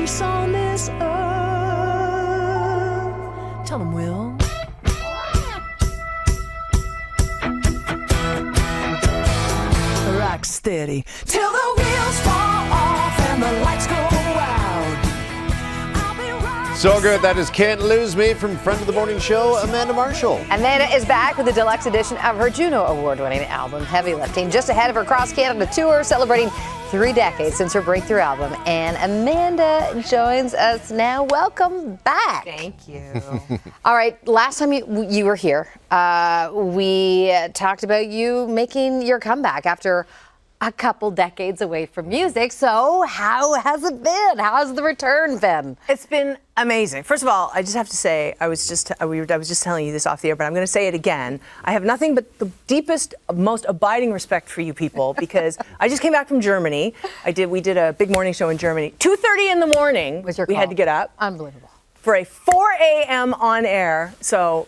place on this earth. Tell them, Will. Rock steady till the wheels fall off and the lights go out. I'll be right. So good. That is Can't Lose Me from friend of the morning show, Amanda Marshall. Amanda is back with the deluxe edition of her Juno Award-winning album, Heavy Lifting, just ahead of her cross-Canada tour, celebrating 3 decades since her breakthrough album. And Amanda joins us now. Welcome back. Thank you. All right, last time you were here, we talked about you making your comeback after a couple decades away from music. So how has it been? How's the return been? It's been amazing. First of all, I just have to say, I was just telling you this off the air, but I'm going to say it again. I have nothing but the deepest, most abiding respect for you people because I just came back from Germany. We did a big morning show in Germany. 2:30 in the morning. We had to get up. Unbelievable. For a 4 a.m. on air. So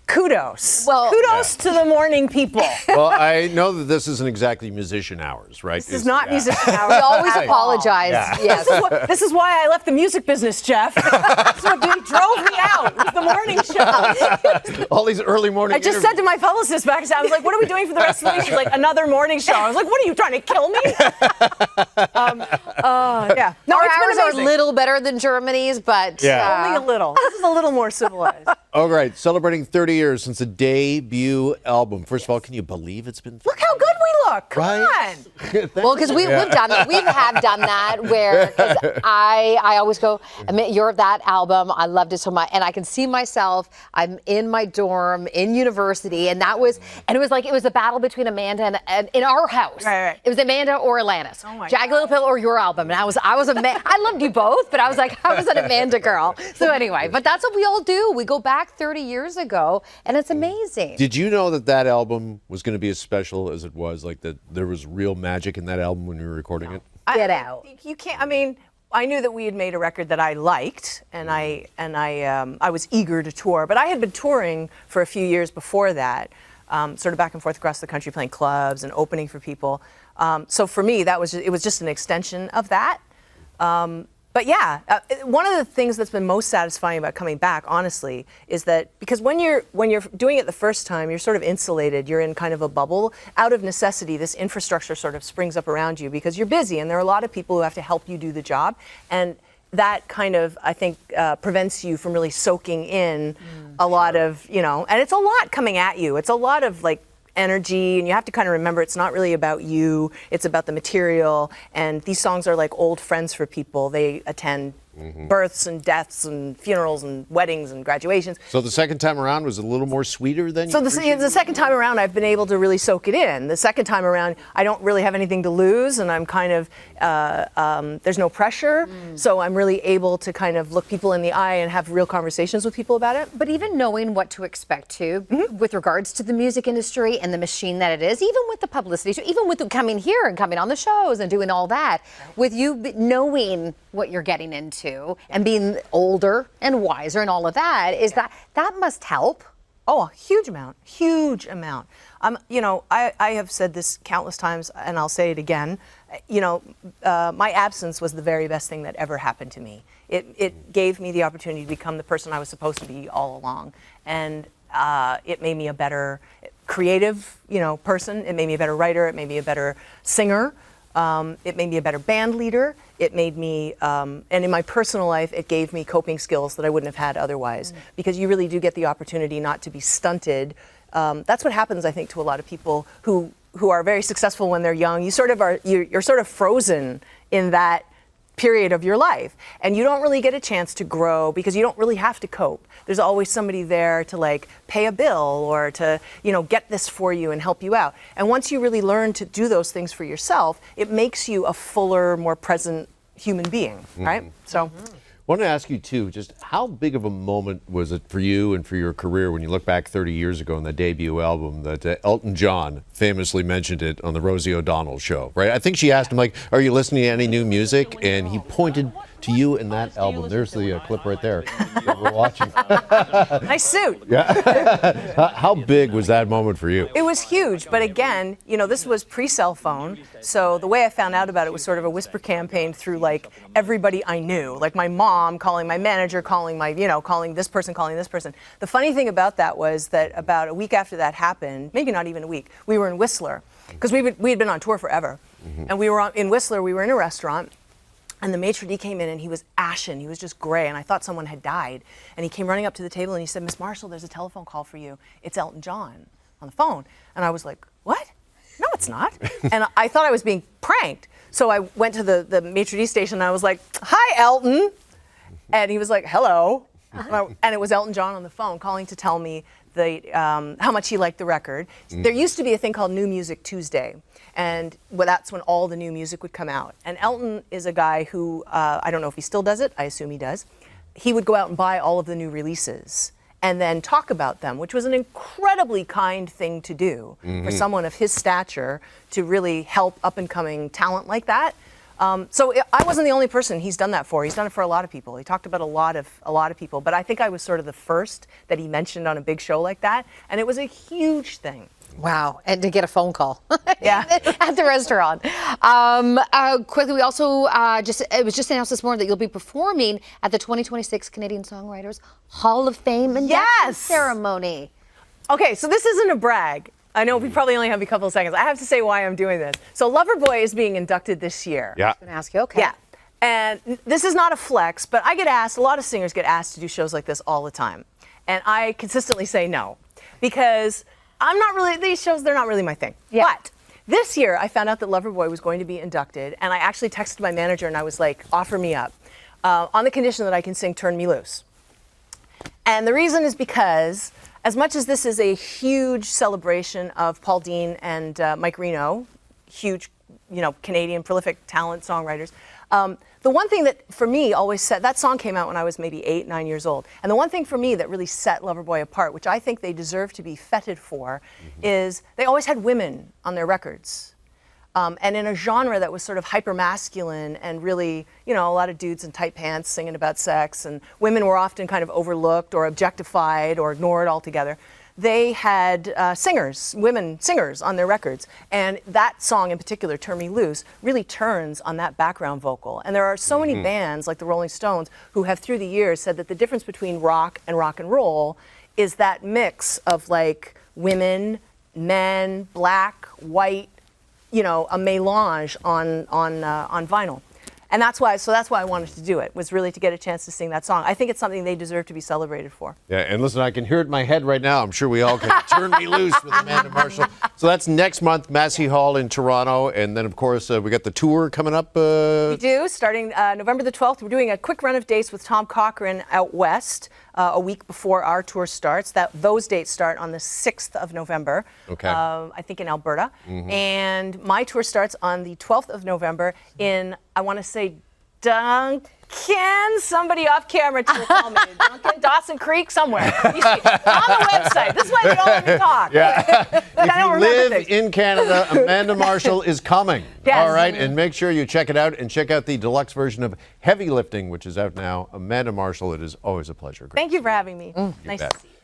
kudos. Well, kudos to the morning people. Well, I know that this isn't exactly musician hours, right? This is not musician hours. We always apologize. Yeah. Yes. This is why I left the music business, Jeff. That's what drove me out. It was the morning show. All these early morning I just said to my publicist back, I was like, what are we doing for the rest of the week? She's like, another morning show. I was like, what are you trying to kill me? Yeah. No, Our it's been hours are a amazing. little better than Germany's, but Only a little. This is a little more civilized. All right, celebrating 30 years since the debut album. First of all, can you believe it's been 30 Look how good we look. Come on. well, because we've done that. We have done that where 'cause I always go, you're that album. I loved it so much, and I can see myself. I'm in my dorm in university, and it was like it was a battle between Amanda and in our house. Right. It was Amanda or Alanis. Oh my Jagged God. Little Pill or your album, and I was I loved you both, but I was like I was an Amanda girl. So anyway, but that's what we all do. We go back 30 years ago, and it's amazing. Did you know that album was going to be as special as it was? Like that there was real magic in that album when you were recording it? Get out. You can't. I mean, I knew that we had made a record that I liked, and I was eager to tour. But I had been touring for a few years before that, sort of back and forth across the country, playing clubs and opening for people. So for me, it was just an extension of that. But yeah, one of the things that's been most satisfying about coming back, honestly, is that because when you're doing it the first time, you're sort of insulated. You're in kind of a bubble. Out of necessity, this infrastructure sort of springs up around you because you're busy, and there are a lot of people who have to help you do the job, and that kind of, I think, prevents you from really soaking in a lot of, and it's a lot coming at you. It's a lot of like energy, and you have to kind of remember it's not really about you, it's about the material, and these songs are like old friends for people. They attend births and deaths and funerals and weddings and graduations. So the second time around was a little more sweeter than you So the second time around, I've been able to really soak it in. The second time around, I don't really have anything to lose, and I'm kind of, there's no pressure, so I'm really able to kind of look people in the eye and have real conversations with people about it. But even knowing what to expect too, with regards to the music industry and the machine that it is, even with the publicity, so even with coming here and coming on the shows and doing all that, with you knowing what you're getting into and being older and wiser and all of that, that must help. Oh, a huge amount, huge amount. I have said this countless times, and I'll say it again. My absence was the very best thing that ever happened to me. It gave me the opportunity to become the person I was supposed to be all along, and it made me a better creative, person. It made me a better writer. It made me a better singer. It made me a better band leader. It made me, and in my personal life, it gave me coping skills that I wouldn't have had otherwise. Because you really do get the opportunity not to be stunted. That's what happens, I think, to a lot of people who are very successful when they're young. You're sort of frozen in that period of your life, and you don't really get a chance to grow because you don't really have to cope. There's always somebody there to like pay a bill or to get this for you and help you out. And once you really learn to do those things for yourself, it makes you a fuller, more present human being, right? So I want to ask you too, just how big of a moment was it for you and for your career when you look back 30 years ago on the debut album that Elton John famously mentioned it on the Rosie O'Donnell show, right? I think she asked him, like, are you listening to any new music? And he pointed to you in that album. There's the clip right there that we're watching. Nice suit. How big was that moment for you? It was huge, but again, you know, this was pre-cell phone, so the way I found out about it was sort of a whisper campaign through like everybody I knew, like my mom calling my manager, calling my, you know, calling this person, calling this person. The funny thing about that was that about a week after that happened, maybe not even a week, we were in Whistler, because we had been on tour forever, and we were in Whistler, we were in a restaurant, and the maitre d' came in and he was ashen, he was just gray, and I thought someone had died. And he came running up to the table and he said, "Miss Marshall, there's a telephone call for you. It's Elton John on the phone." And I was like, "What? No, it's not." And I thought I was being pranked. So I went to the maitre d' station and I was like, "Hi, Elton." And he was like, "Hello." And it was Elton John on the phone calling to tell me how much he liked the record. There used to be a thing called New Music Tuesday. And that's when all the new music would come out. And Elton is a guy who, I don't know if he still does it, I assume he does. He would go out and buy all of the new releases and then talk about them, which was an incredibly kind thing to do for someone of his stature to really help up-and-coming talent like that. So I wasn't the only person he's done that for. He's done it for a lot of people. He talked about a lot of people, but I think I was sort of the first that he mentioned on a big show like that, and it was a huge thing. Wow, and to get a phone call Yeah. at the restaurant. Quickly, we also it was just announced this morning that you'll be performing at the 2026 Canadian Songwriters Hall of Fame induction Yes! ceremony. Okay, so this isn't a brag. I know we probably only have a couple of seconds. I have to say why I'm doing this. So Loverboy is being inducted this year. Yeah. I'm going to ask you, okay. Yeah. And this is not a flex, but I get asked, a lot of singers get asked to do shows like this all the time. And I consistently say no, because these shows, they're not really my thing. Yeah. But this year, I found out that Loverboy was going to be inducted, and I actually texted my manager and I was like, offer me up, on the condition that I can sing Turn Me Loose. And the reason is because, as much as this is a huge celebration of Paul Dean and Mike Reno, huge, you know, Canadian prolific talent songwriters, the one thing that for me always set, that song came out when I was maybe 8, 9 years old, and the one thing for me that really set Loverboy apart, which I think they deserve to be feted for, is they always had women on their records. And in a genre that was sort of hyper-masculine and really, you know, a lot of dudes in tight pants singing about sex, and women were often kind of overlooked or objectified or ignored altogether. They had women singers on their records. And that song in particular, Turn Me Loose, really turns on that background vocal. And there are so many bands like the Rolling Stones who have through the years said that the difference between rock and roll is that mix of like women, men, black, white, you know, a melange on vinyl. And that's why I wanted to do it, was really to get a chance to sing that song. I think it's something they deserve to be celebrated for. Yeah, and listen, I can hear it in my head right now. I'm sure we all can. Turn Me Loose with Amanda Marshall. So that's next month, Massey Hall in Toronto. And then, of course, we got the tour coming up. We do, starting November the 12th. We're doing a quick run of dates with Tom Cochrane out west a week before our tour starts. Those dates start on the 6th of November, Okay. I think in Alberta. And my tour starts on the 12th of November in, I want to say, Duncan, somebody off camera to tell me. Duncan, Dawson Creek, somewhere. You see, on the website. This is why they don't let me talk. Yeah. I don't If you live things. in Canada, Amanda Marshall is coming. Yes. All right, and make sure you check it out and check out the deluxe version of Heavy Lifting, which is out now. Amanda Marshall, it is always a pleasure. Thank you for having me. Nice bet. to see you.